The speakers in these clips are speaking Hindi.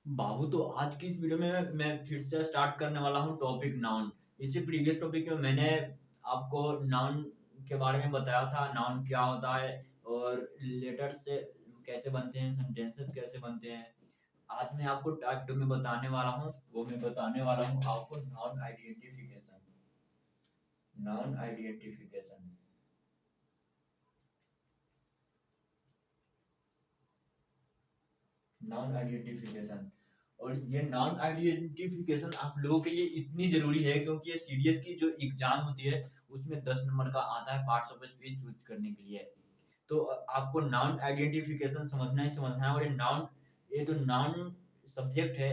बाबू, तो आज की इस वीडियो में मैं फिर से स्टार्ट करने वाला हूँ टॉपिक नाउन। इससे प्रीवियस टॉपिक में मैंने आपको नाउन के बारे में बताया था, नाउन क्या होता है और लेटर्स से कैसे बनते हैं, सेंटेंसेस कैसे बनते हैं। आज मैं आपको टाइप 2 में बताने वाला हूँ, वो मैं बताने वाला हूँ आपको noun identification. Noun identification non identification और ये नॉन आइडेंटिफिकेशन आप लोगों के लिए इतनी जरूरी है क्योंकि ये सीडीएस की जो एग्जाम होती है उसमें 10 नंबर का आता है पार्ट्स ऑफ स्पीच चूज करने के लिए। तो आपको नॉन आइडेंटिफिकेशन समझना ही समझना है। और ये जो नॉन सब्जेक्ट है,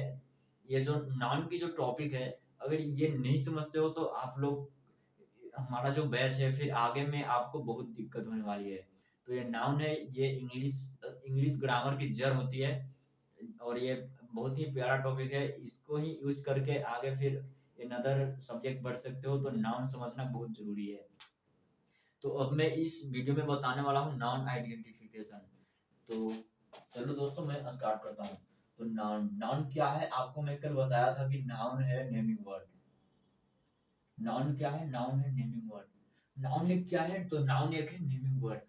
ये जो नॉन की जो टॉपिक है, अगर ये नहीं समझते हो तो आप लोग, हमारा जो बैच है फिर आगे में आपको बहुत दिक्कत होने वाली है। तो ये नाउन है, ये इंग्लिश इंग्लिश ग्रामर की जड़ होती है और ये बहुत ही प्यारा टॉपिक है। इसको ही यूज करके आगे फिर अनदर सब्जेक्ट बढ़ सकते हो। तो नाउन समझना बहुत जरूरी है। तो अब मैं इस वीडियो में बताने वाला हूँ नाउन आइडेंटिफिकेशन। तो चलो दोस्तों, मैं स्टार्ट करता हूँ। तो नाउन नाउन क्या है, आपको मैं कल बताया था कि नाउन है नेमिंग वर्ड। नाउन क्या है? नाउन है नेमिंग वर्ड। नाउन एक क्या है? तो नाउन एक है नेमिंग वर्ड।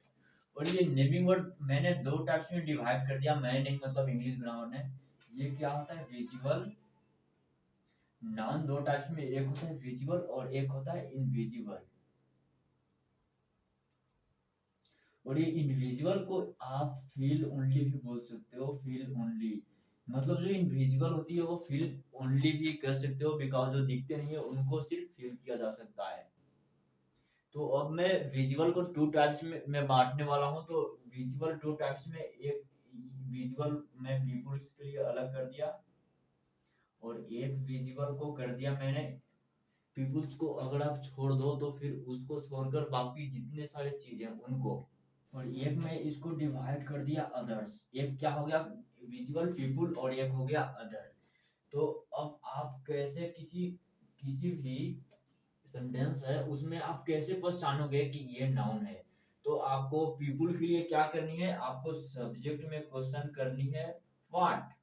और ये नेमिंग वर्ड मैंने दो टाइप्स में डिवाइड कर दिया, मैंने नहीं मतलब इंग्लिश ग्रामर ने। ये क्या होता है? विजिबल। नाउन दो टाइप्स में, एक होता है विजिबल और एक होता है इनविजिबल। और ये इनविजिबल को आप फील ओनली भी बोल सकते हो। फील ओनली मतलब जो इनविजिबल होती है वो फील ओनली भी कह सकते हो, बिकॉज जो दिखते नहीं है उनको सिर्फ फील किया जा सकता है। तो अब मैं विजुअल को टू टाइप्स में मैं बांटने वाला हूँ। तो विजुअल टू टाइप्स में, एक विजुअल मैं पीपल्स के लिए अलग कर दिया और एक विजुअल को कर दिया मैंने पीपल्स को। अगर आप छोड़ दो तो फिर उसको छोड़कर बाकी जितने सारे चीजें उनको। और एक में इसको डिवाइड कर दिया अदर्स। एक क्या हो गया? विजुअल पीपल और एक हो गया अदर। तो अब आप कैसे किसी किसी भी सेंटेंस है उसमें आप कैसे पहचानोगे कि ये नाउन है? तो आपको पीपल के लिए क्या करनी है? आपको सब्जेक्ट में क्वेश्चन करनी है व्हाट।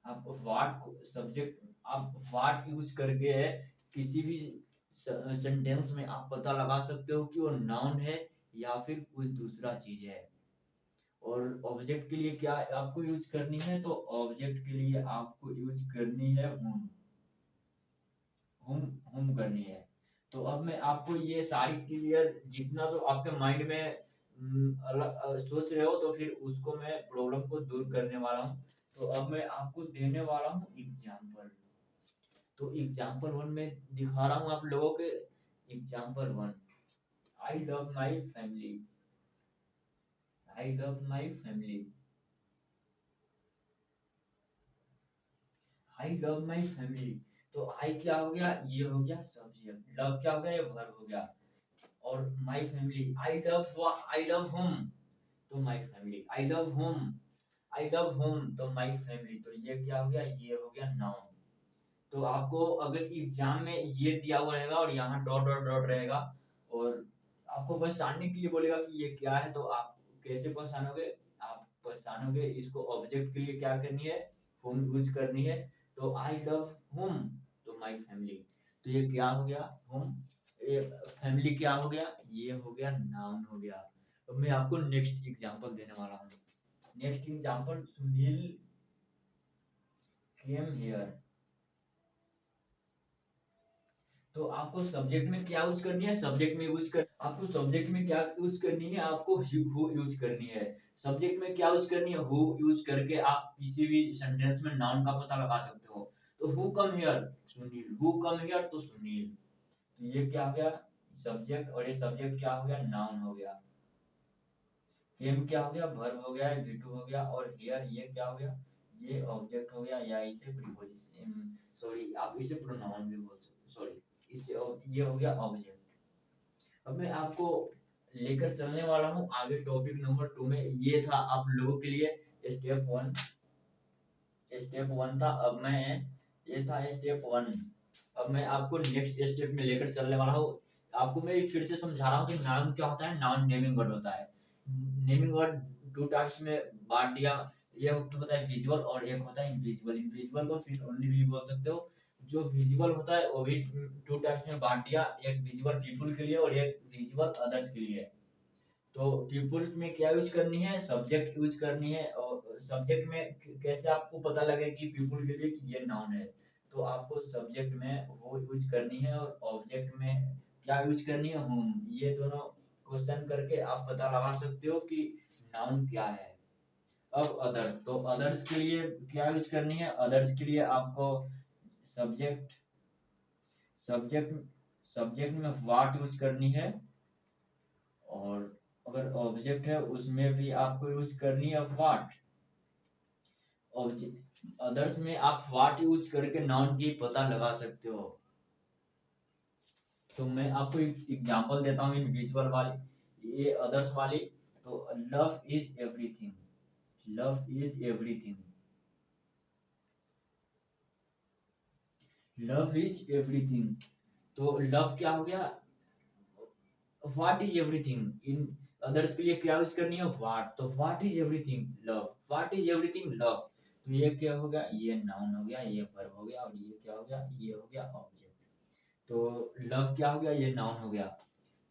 आप व्हाट सब्जेक्ट, आप व्हाट यूज करके किसी भी सेंटेंस में आप पता लगा सकते हो कि वो नाउन है या फिर कुछ दूसरा चीज है। और ऑब्जेक्ट के लिए क्या आपको यूज करनी है? तो ऑब्जेक्ट के लिए आपको यूज करनी है हुम। हुम हुम करनी है। तो अब मैं आपको ये सारी क्लियर जितना जो आपके माइंड में सोच रहे हो तो फिर उसको मैं प्रॉब्लम को दूर करने वाला हूँ। तो अब मैं आपको देने वाला हूँ एग्जाम्पल। तो एग्जाम्पल वन में दिखा रहा हूँ आप लोगों के। Example one, I love my family. I love my family. I love my family. तो आई क्या हो गया? ये हो गया सब्जेक्ट। लव क्या हो गया? ये वर्ब हो गया। और my family, I love home. तो my family, I love home. I love home तो माई फैमिली। तो ये क्या हो गया? ये हो गया नाउन। तो आपको अगर एग्जाम में ये दिया हुआ रहेगा और यहाँ डॉट डॉट डॉट रहेगा और आपको पहचानने के लिए बोलेगा कि ये क्या है, तो आप कैसे पहचानोगे? आप पहचानोगे इसको। ऑब्जेक्ट के लिए क्या करनी है? होम यूज करनी है। तो आई लव होम तो माई फैमिली। तो ये क्या हो गया? होम। ये फैमिली क्या हो गया? ये हो गया नाउन हो गया। अब मैं आपको नेक्स्ट एग्जांपल देने वाला हूँ। Next example, Sunil came here. तो आपको सब्जेक्ट में क्या यूज करनी है? सब्जेक्ट में यूज कर, आपको सब्जेक्ट में क्या यूज करनी है? आपको हु यूज करनी है। सब्जेक्ट में क्या यूज करनी है? हु यूज करके आप किसी भी सेंटेंस में नाउन का पता लगा सकते हो। तो who come here? Sunil. Who come here? तो सुनील। तो ये क्या हो गया? सब्जेक्ट। और ये सब्जेक्ट क्या हो गया? नाउन हो गया। केम क्या हो गया? वर्ब हो गया, V2 हो गया। और हियर ये क्या हो गया? ये ऑब्जेक्ट हो गया या इसे प्रीपोजिशन, सॉरी आप इसे प्रोनाउन भी बोल सकते, सॉरी इसे ये हो गया ऑब्जेक्ट। अब मैं आपको लेकर चलने वाला हूँ आगे टॉपिक नंबर 2 में। ये था आप लोगों के लिए स्टेप 1। स्टेप 1 था। अब मैं, ये था स्टेप 1। अब मैं आपको नेक्स्ट स्टेप में लेकर चलने वाला हूँ। आपको मैं फिर से समझा रहा हूँ कि नाउन क्या होता है। नाउन नेमिंग वर्ड होता है। नेमिंग वर्ड टू टाइप्स में बांट दिया। ये होता है विजुअल और एक होता है इनविजिबल। इनविजिबल को फील ओनली भी बोल सकते हो। जो विजिबल होता है वो भी टू टाइप्स में बांट दिया, एक विजिबल पीपल के लिए और एक विजिबल अदर्स के लिए। तो पीपल में क्या यूज करनी है, सब्जेक्ट यूज करनी है। और सब्जेक्ट में कैसे आपको पता लगे कि पीपल के लिए कि ये नाउन है, तो आपको सब्जेक्ट में वो यूज करनी है और ऑब्जेक्ट में क्या यूज करनी है, होम। ये दोनों क्वेश्चन करके आप पता लगा सकते हो कि नाउन क्या है। अब अदर्स, तो अदर्स के लिए क्या यूज करनी है, अदर्स के लिए आपको सब्जेक्ट सब्जेक्ट सब्जेक्ट में व्हाट यूज करनी है, और अगर ऑब्जेक्ट है उसमें भी आपको यूज करनी है व्हाट। ऑब्जेक्ट अदर्स में आप व्हाट यूज करके नाउन की पता लगा सकते हो। तो मैं आपको एक एग्जांपल देता हूँ इन विजुअल वाली, ये अदर्स वाली। तो love is everything, love is everything, love is everything. तो लव क्या हो गया, what is everything. In others के लिए क्या यूज करनी है, व्हाट। तो what is everything love, what is everything love. तो ये क्या हो गया, ये नाउन हो गया, ये वर्ब हो गया, और ये क्या हो गया, ये हो गया ऑब्जेक्ट। तो लव क्या हो गया, ये नाउन हो गया।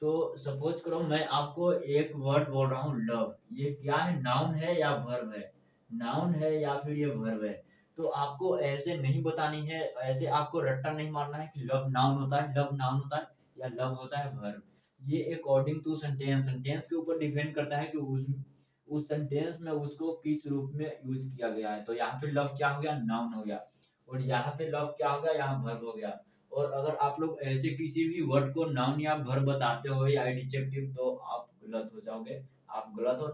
तो सपोज करो मैं आपको एक वर्ड बोल रहा हूँ लव, ये क्या है, नाउन है या वर्ब है, नाउन है या फिर ये वर्ब है। तो आपको ऐसे नहीं बतानी है, ऐसे आपको रट्टा नहीं मारना है कि लव नाउन होता है, लव नाउन होता है या लव होता है वर्ब। ये अकॉर्डिंग टू सेंटेंस, सेंटेंस के ऊपर डिपेंड करता है कि उस सेंटेंस में उसको किस रूप में यूज किया गया है। तो यहाँ पे लव क्या हो गया, नाउन हो गया, और यहाँ पे लव क्या हो गया, यहाँ वर्ब हो गया। और अगर आप लोग ऐसे किसी भी वर्ड को नाउन या वर्ब बताते हो या एडजेक्टिव, तो आप गलत हो जाओगे। आप गलत हो,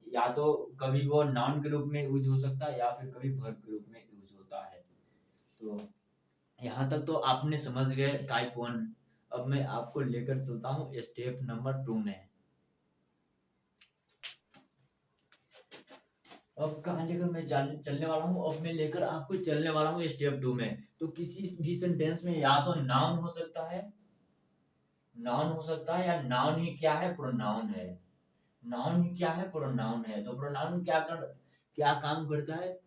या तो कभी वो नाउन के रूप में यूज हो सकता है या फिर कभी वर्ब के रूप में यूज होता है। तो यहाँ तक तो आपने समझ गए टाइप वन। अब मैं आपको लेकर चलता हूँ स्टेप नंबर 2 में। अब कहाँ लेकर मैं चलने वाला हूँ, अब मैं लेकर आपको चलने वाला हूँ स्टेप 2 में। तो किसी भी सेंटेंस में या तो नाउन हो सकता है, नाउन हो सकता है, या नाउन ही क्या है, प्रोनाउन है। नाउन ही क्या है, प्रोनाउन है। तो प्रोनाउन क्या काम करता है,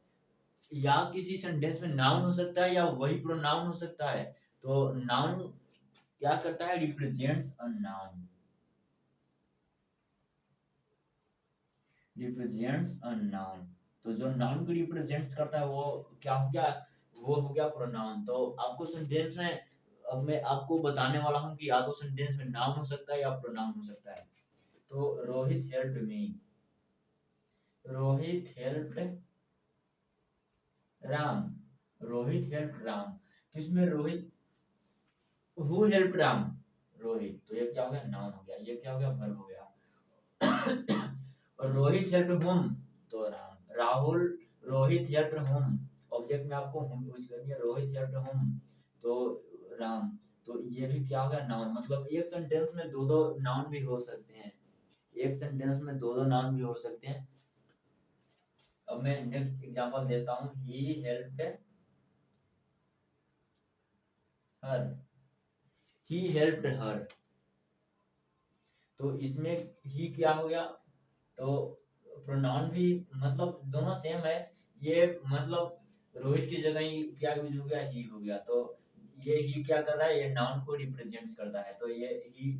या किसी सेंटेंस में नाउन हो सकता है या वही प्रोनाउन हो सकता है। तो नाउन क्या करता है, represents a noun, represents a noun. तो जो नाउन को रिप्रेजेंट्स करता है वो क्या हो गया, वो हो गया प्रोनाउन। तो आपको सेंटेंस में, अब मैं आपको बताने वाला हूँ कि या तो सेंटेंस में नाउन हो सकता है या प्रोनाउन हो सकता है। तो Rohit helped me, Rohit helped Ram, Rohit helped Ram. तो इसमें रोहित, हु हेल्प्ड राम, रोहित। तो ये क्या हो गया, नाउन हो गया। ये क्या हो गया, वर्ब हो गया। और रोहित हेल्प्ड होम, तो Ram. Rahul, Rohit helped home, object में आपको होम यूज करनी है, रोहित हेल्प्ड होम, तो राम। तो ये भी क्या हो गया, नाउन। मतलब एक सेंटेंस में दो दो नाउन भी हो सकते हैं, एक सेंटेंस में दो दो नाउन भी हो सकते हैं। अब मैं नेक्स्ट एग्जांपल देता हूँ, he helped her, he helped हर। तो इसमें ही क्या हो गया, तो प्रोनाउन भी, मतलब दोनों सेम है। ये मतलब रोहित की जगह ही क्या यूज हो गया, ही हो गया। तो ये ही क्या कर रहा है, ये नाउन को रिप्रेजेंट करता है। तो ये ही,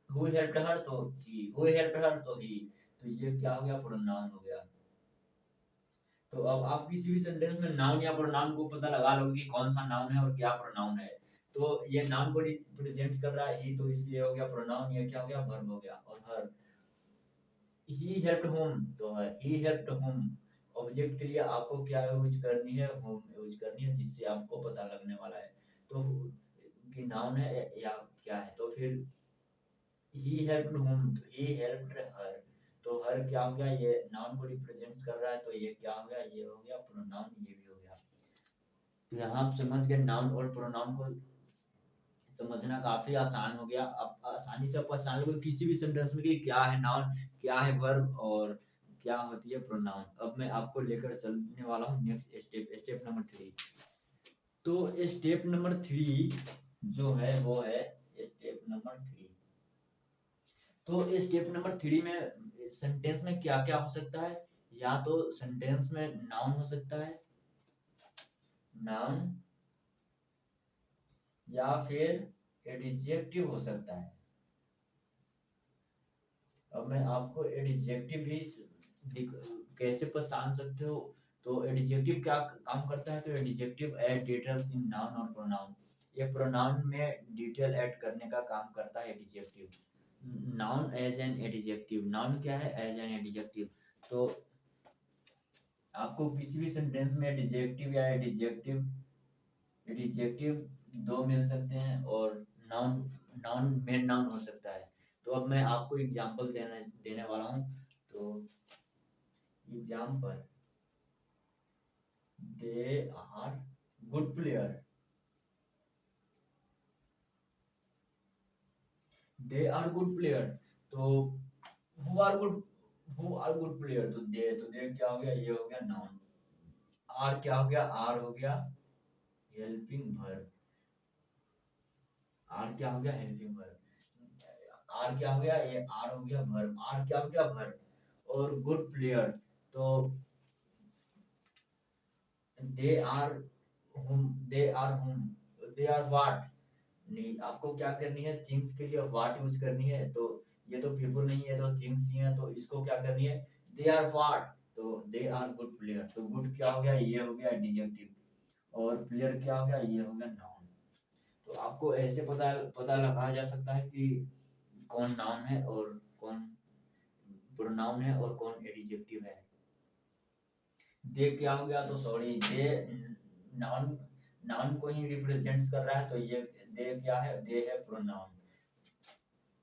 हु हेल्प्ड हर तो ही, हु हेल्प्ड हर तो ही। तो ये क्या हो गया, प्रोनाउन हो गया। तो अब आप किसी भी सेंटेंस में नाउन या प्रोनाउन को पता लगा लोगे कि कौन सा नाउन है और क्या प्रोनाउन है। तो ये नाउन को रिप्रेजेंट कर रहा है ही, तो इसलिए हो गया प्रोनाउन। ये क्या हो गया, वर्ब हो गया। और हर, ही हेल्प्ड होम, तो है ही हेल्प्ड होम। ऑब्जेक्ट के लिए आपको क्या यूज करनी है, होम यूज करनी है, जिससे आपको पता लगने वाला है तो कि नाउन है या क्या है। तो फिर ही हेल्प्ड होम, तो ही हेल्प्ड हर। तो हर क्या हो गया, ये नाउन को रिप्रेजेंट कर रहा है, तो ये क्या हो गया, ये हो गया प्रोनाउन, ये भी हो गया। तो यहाँ आप समझ गए नाउन और प्रोनाउन को समझना काफी आसान हो गया। अब आसानी से पहचान लोगे किसी भी सेंटेंस में कि क्या है नाउन, क्या है वर्ब, और क्या होती है प्रोनाउन। अब मैं आपको लेकर चलने वाला हूँ नेक्स्ट स्टेप, स्टेप नंबर 3। तो स्टेप नंबर 3 जो है वो है स्टेप नंबर 3। तो स्टेप नंबर 3 में सेंटेंस में क्या क्या हो सकता है, या तो सेंटेंस में नाउन हो सकता है, नाउन, या फिर एडजेक्टिव हो सकता है। अब मैं आपको एडजेक्टिव भी कैसे पहचान सकते हो। तो एडजेक्टिव क्या काम करता है, तो adjective add details in noun और प्रोनाउन। ये प्रोनाउन में डिटेल ऐड करने का काम करता है adjective. Noun as an adjective, noun क्या है, एज एन एडजेक्टिव। तो आपको किसी भी सेंटेंस में एडजेक्टिव या एडजेक्टिव एडजेक्टिव दो मिल सकते हैं, और नाउन, नाउन मेन नाउन हो सकता है। तो अब मैं आपको एग्जांपल देने वाला हूँ। तो example, they are good player, they are good player. तो who are good, who are good player, तो दे क्या हो गया, ये हो गया नाउन। आर क्या हो गया, आर हो गया हेल्पिंग वर्ब, आर क्या हो गया, हेल्पिंग वर्ब। आर क्या हो गया, ये आर हो गया वर्ब, आर क्या हो गया, वर्ब। और गुड प्लेयर, तो दे आर हुम, दे आर हुम, दे आर व्हाट। नहीं, आपको क्या करनी है, थिंग्स के लिए व्हाट यूज करनी है। तो ये तो पीपल नहीं है, तो थिंग्स ही है, तो इसको क्या करनी है, दे आर व्हाट। तो दे आर गुड प्लेयर, तो गुड क्या हो गया, ये हो गया एडजेक्टिव, और प्लेयर क्या हो गया, ये हो गया नाउन। तो आपको ऐसे पता पता लगाया जा सकता है कि कौन नाउन है और कौन प्रोनाउन है और कौन एडजेक्टिव है। दे क्या हो गया, तो सॉरी, दे नाउन, नाउन को ही रिप्रेजेंट्स कर रहा है, तो ये दे क्या है, दे है प्रोनाउन।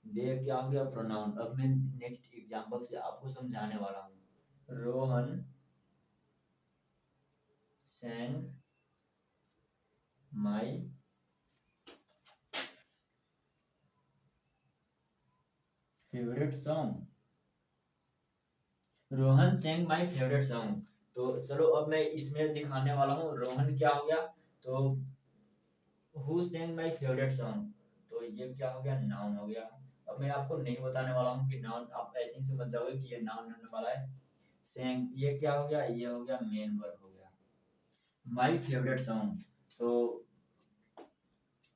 दे क्या हो गया, प्रोनाउन। अब मैं नेक्स्ट एग्जांपल से आपको समझाने वाला हूँ। Rohan sang my favorite song, Rohan sang my favorite song। तो चलो अब मैं इसमें दिखाने वाला हूँ रोहन क्या हो गया, तो who sang my favorite song, तो ये क्या हो गया, नाउन हो गया। अब मैं आपको नहीं बताने वाला हूँ कि नाउन, आप ऐसे ही समझ जाओगे कि ये नाउन होने वाला है। sang ये क्या हो गया, ये हो गया मेन वर्ब हो गया। my favorite song, तो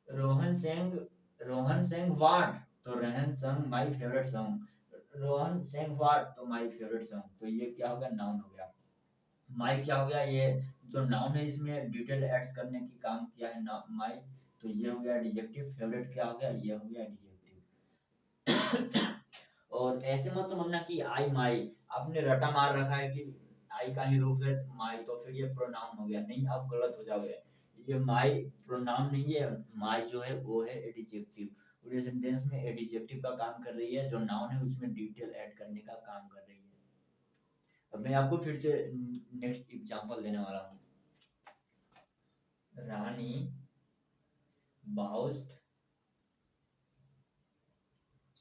Rohan sang, Rohan sang what, तो Rohan sang my favourite song, Rohan sang what, तो माय फेवरेट सॉन्ग। तो ये क्या हो गया, नाउन हो गया। माय क्या हो गया, ये जो नाउन है इसमें डिटेल एड्स करने की काम किया है ना माय, तो ये हो गया एडजेक्टिव। फेवरेट क्या हो गया, ये हो गया एडजेक्टिव। और ऐसे मत समझना कि आई माई, आपने रटा मार रखा है कि आई का ही रूप है माई, तो फिर ये प्रोनाउन हो गया, नहीं, आप गलत हो जाओगे। ये माई प्रोनाउन नहीं है, माई जो है वो है एडजेक्टिव। पूरे सेंटेंस में एडजेक्टिव का काम कर रही है, जो नाउन है उसमें डिटेल ऐड करने का काम कर रही है। अब मैं आपको फिर से नेक्स्ट एग्जांपल देने वाला हूँ। रानी बाउस्ट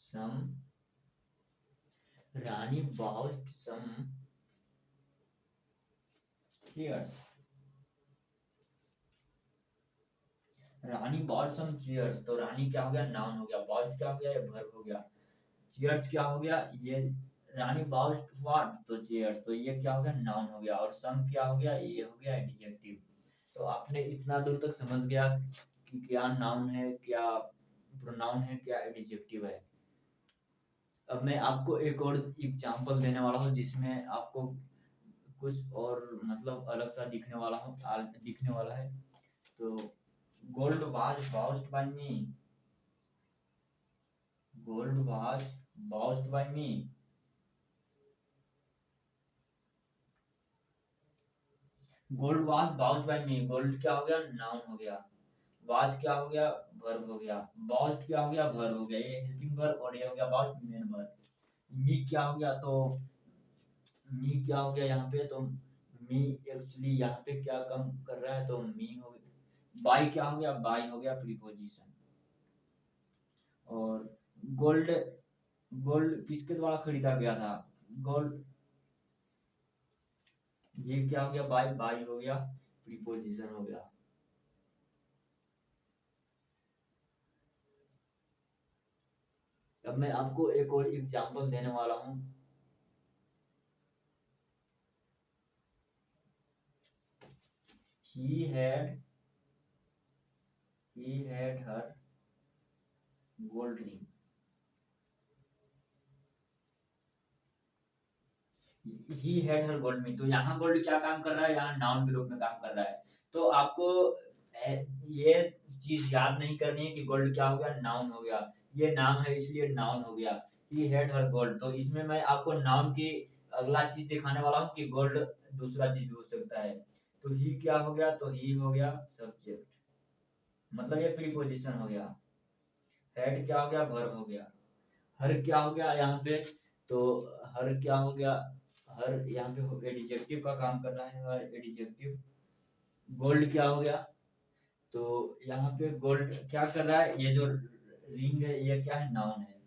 सम, रानी बाउस्ट सम चेयर्स, रानी बॉट सम चेयर्स, तो रानी क्या हो गया, नाउन हो गया। बॉस्ट क्या हो गया, ये वर्ब हो गया। चेयर्स क्या हो गया, ये रानी बॉस्ट व्हाट, तो चेयर्स, तो ये क्या हो गया, नाउन हो गया। और सम क्या हो गया, ये हो गया एडजेक्टिव। तो आपने इतना दूर तक समझ गया कि क्या नाउन है, क्या प्रोनाउन है, क्या एडजेक्टिव है। अब मैं आपको एक और एग्जांपल देने वाला हूँ जिसमें आपको कुछ और मतलब अलग सा दिखने वाला है। तो gold was bought by me, gold was bought by me, gold was bought by me. Gold क्या हो गया, नाउन हो गया। वाज क्या हो गया, वर्ब हो गया। बाउस्ट क्या हो गया, वर्ब हो गया, ये हेल्पिंग वर्ब, और ये हो गया बाउस्ट मेन वर्ब। मी क्या हो गया, तो मी क्या हो गया यहाँ पे, तो मी एक्चुअली यहाँ पे क्या काम कर रहा है, तो मी हो गया। बाई क्या हो गया, बाई हो गया प्रीपोजिशन। और गोल्ड, गोल्ड किसके द्वारा खरीदा गया था, गोल्ड, ये क्या हो गया, बाई, बाई हो गया प्रीपोजिशन हो गया। अब मैं आपको एक और एग्जांपल देने वाला हूँ। he had her gold ring. He had her gold ring, तो यहाँ गोल्ड क्या काम कर रहा है, यहाँ नाउन के रूप में काम कर रहा है। तो आपको ये चीज याद नहीं करनी है कि गोल्ड क्या हो गया, नाउन हो गया। ये नाम है इसलिए नाउन हो गया। ही हैड हर गोल्ड, तो इसमें मैं आपको नाउन की अगला चीज दिखाने वाला हूँ कि गोल्ड दूसरा चीज भी हो सकता है। तो ही क्या हो गया, तो ही हो गया सब्जेक्ट, मतलब ये प्रीपोजिशन हो गया। हेड क्या हो गया, वर्ब हो गया। हर क्या हो गया यहाँ पे, तो हर क्या हो गया, हर यहाँ पे एडजेक्टिव का काम कर रहा है, हर एडजेक्टिव। गोल्ड क्या हो गया, तो यहाँ पे गोल्ड क्या कर रहा है, ये जो रिंग है ये क्या है, नाउन है।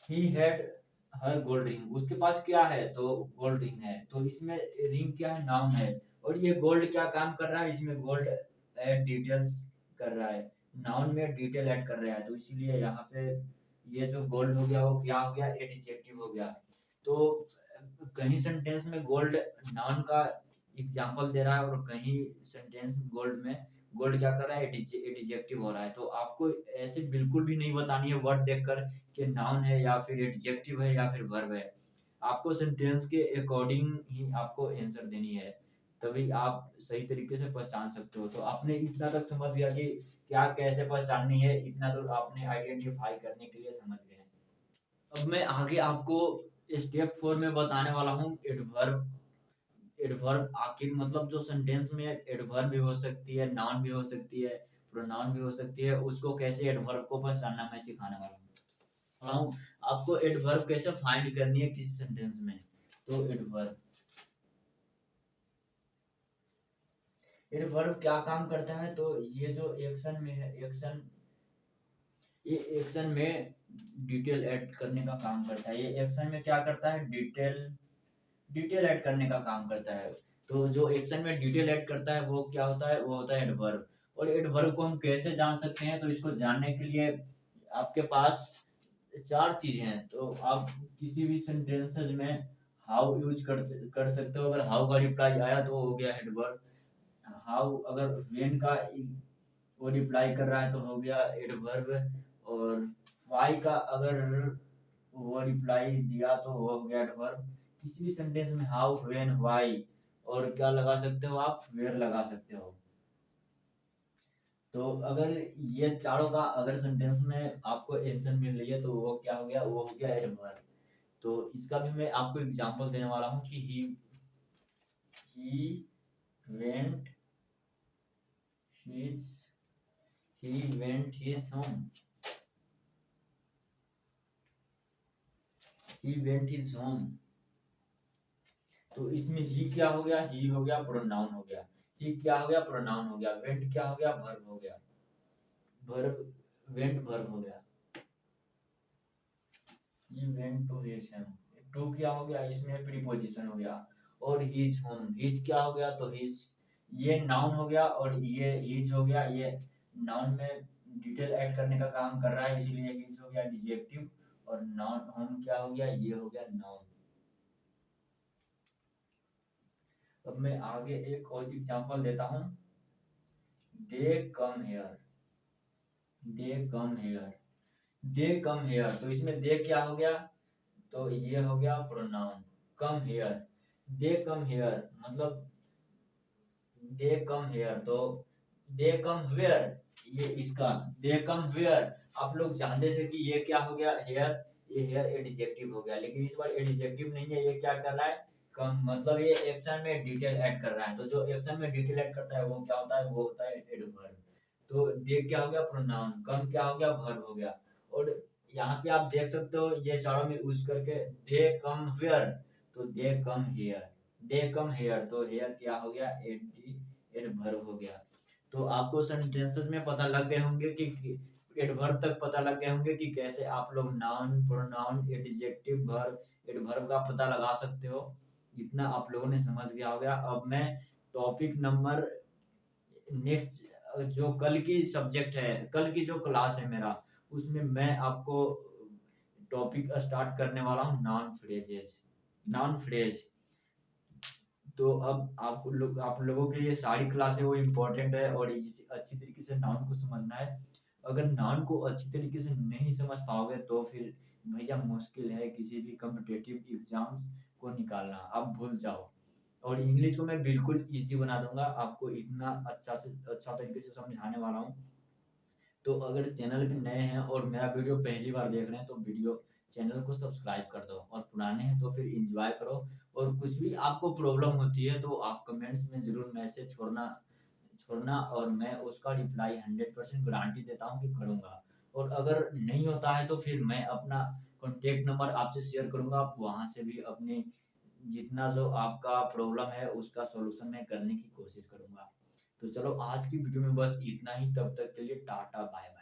He had her gold ring, उसके पास क्या है, तो गोल्ड रिंग है, तो इसमें रिंग क्या है, नाउन है। और ये गोल्ड क्या काम कर रहा है, इसमें गोल्ड ऐड डिटेल्स कर रहा है, नाउन में डिटेल ऐड कर रहा है, तो इसीलिए यहाँ पे ये जो गोल्ड हो गया वो क्या हो गया, एडजेक्टिव हो गया। तो कहीं सेंटेंस में गोल्ड नाउन का एग्जांपल दे रहा है, और कहीं सेंटेंस गोल्ड में गोल्ड क्या कर रहा है, एडजेक्टिव हो रहा है। तो आपको ऐसे बिल्कुल भी नहीं बतानी है वर्ड देखकर कि नाउन है या फिर एडजेक्टिव है या फिर वर्ब है। आपको सेंटेंस के अकॉर्डिंग ही आपको आंसर देनी है, तभी आप सही तरीके से पहचान सकते हो। तो आपने इतना तक समझ गया कि क्या कैसे पहचाननी है, इतना तो आपने आइडेंटिफाई करने के लिए समझ गए। अब मैं आगे आपको स्टेप 4 में बताने वाला हूँ एडवर्ब। एडवर्ब आखिर मतलब जो सेंटेंस में एडवर्ब भी हो सकती है, नाउन भी हो सकती है, प्रोनाउन भी हो सकती है, उसको कैसे एडवर्ब को पहचानना मैं सिखाने वाला हूँ। आपको एडवर्ब कैसे फाइंड करनी है किसी सेंटेंस में। तो एडवर्ब एडवर्ब क्या काम करता है, तो ये जो एक्शन में है, एक्शन, ये एक्शन में डिटेल ऐड करने का काम करता है। ये एक्शन में क्या करता है, डिटेल ऐड करने का काम करता है। तो जो एक्शन में डिटेल ऐड करता है वो क्या होता है, वो होता है एडवर्ब। और एडवर्ब को हम कैसे जान सकते हैं, तो इसको जानने के लिए आपके पास चार चीजें हैं। तो आप किसी भी सेंटेंसेस में हाउ यूज कर सकते हो। अगर हाउ का रिप्लाई आया तो हो गया एडवर्ब। हाउ अगर व्हेन का वो रिप्लाई कर रहा है तो हो गया एडवर्ब। और वाई का अगर वो रिप्लाई दिया तो हो गया एडवर्ब। किसी भी सेंटेंस में हाउ, व्हेन, व्हाई, और क्या लगा सकते हो आप, वेयर लगा सकते हो। तो अगर ये चारों का अगर सेंटेंस में आपको आंसर मिल रही है तो वो क्या हो गया, वो हो गया एडवर्ब। तो इसका भी मैं आपको एग्जांपल देने वाला हूँ कि he went his he went his home, he went his home. तो इसमें ही क्या हो गया, ही हो गया प्रोनाउन हो गया। ही क्या हो गया, प्रोनाउन हो गया। वेंट क्या हो गया, वर्ब हो गया। वर्ब, वेंट वर्ब हो गया। He went to his home, to क्या हो गया, इसमें प्रीपोजिशन हो गया। और हिज होम, हिज क्या हो गया, तो हिज ये नाउन हो गया, और ये हिज हो गया, ये नाउन में डिटेल ऐड करने का काम कर रहा है, इसीलिए हिज हो गया एडजेक्टिव। और नाउन होम क्या हो गया, ये हो गया नाउन। अब मैं आगे एक और एग्जांपल देता हूँ। They come here, they come here, they come here. तो इसमें दे क्या हो गया, तो ये हो गया pronoun. Come here, they come hair मतलब दे कम हेयर, तो दे कम वेयर, ये इसका दे कम वेयर। आप लोग जानते थे कि ये क्या हो गया, हेयर, ये हेयर एडजेक्टिव हो गया, लेकिन इस बार एडजेक्टिव नहीं है, ये क्या कर रहा है, कम, मतलब ये एक्शन में डिटेल ऐड कर रहा है। तो जो एक्शन में डिटेल ऐड करता है वो क्या होता है, वो होता है एडवर्ब। तो दे क्या हो गया, प्रोनाउन। कम क्या हो गया, वर्ब हो गया। और यहाँ पे आप देख सकते हो ये चारों में यूज करके, दे कम वेयर, तो they come here, they come here, तो हेयर क्या हो गया, एडवर्ब हो गया। तो आपको सेंटेंसेस में पता लग गए होंगे कि एडवर्ब तक पता लग गए होंगे कि कैसे आप लोग noun, pronoun, adjective, verb, adverb का पता लगा सकते हो। इतना आप लोगों ने समझ गया हो गया। अब मैं टॉपिक नंबर नेक्स्ट जो कल की सब्जेक्ट है, कल की जो क्लास है मेरा, उसमें मैं आपको टॉपिक स्टार्ट करने वाला हूँ नाउन फ्रेजेस, नाउन फ्रेज। तो अब आप लोगों के लिए सारी क्लासें वो इम्पोर्टेंट है, और इसी अच्छी तरीके से नाउन को समझना है। अगर नाउन को अच्छी तरीके से नहीं समझ पाओगे तो फिर भैया मुश्किल है किसी भी कम्पिटेटिव एग्जाम्स को निकालना, आप भूल जाओ। और इंग्लिश को मैं बिल्कुल इजी बना दूंगा, आपको इतना अच्छा से अच्छा तरीके से समझाने वाला हूँ। तो अगर चैनल पे नए हैं और मेरा वीडियो पहली बार देख रहे हैं तो वीडियो चैनल को सब्सक्राइब कर दो, और पुराने हैं तो फिर एंजॉय करो। और कुछ भी आपको प्रॉब्लम होती है तो आप कमेंट्स में जरूर मैसेज छोड़ना, और मैं उसका रिप्लाई 100% गारंटी देता हूँ कि करूँगा। और अगर नहीं होता है तो फिर मैं अपना कॉन्टेक्ट नंबर आपसे शेयर करूँगा, आप वहाँ से भी अपने जितना जो आपका प्रॉब्लम है उसका सॉल्यूशन मैं करने की कोशिश करूँगा। तो चलो आज की वीडियो में बस इतना ही, तब तक के लिए टाटा बाय बाय।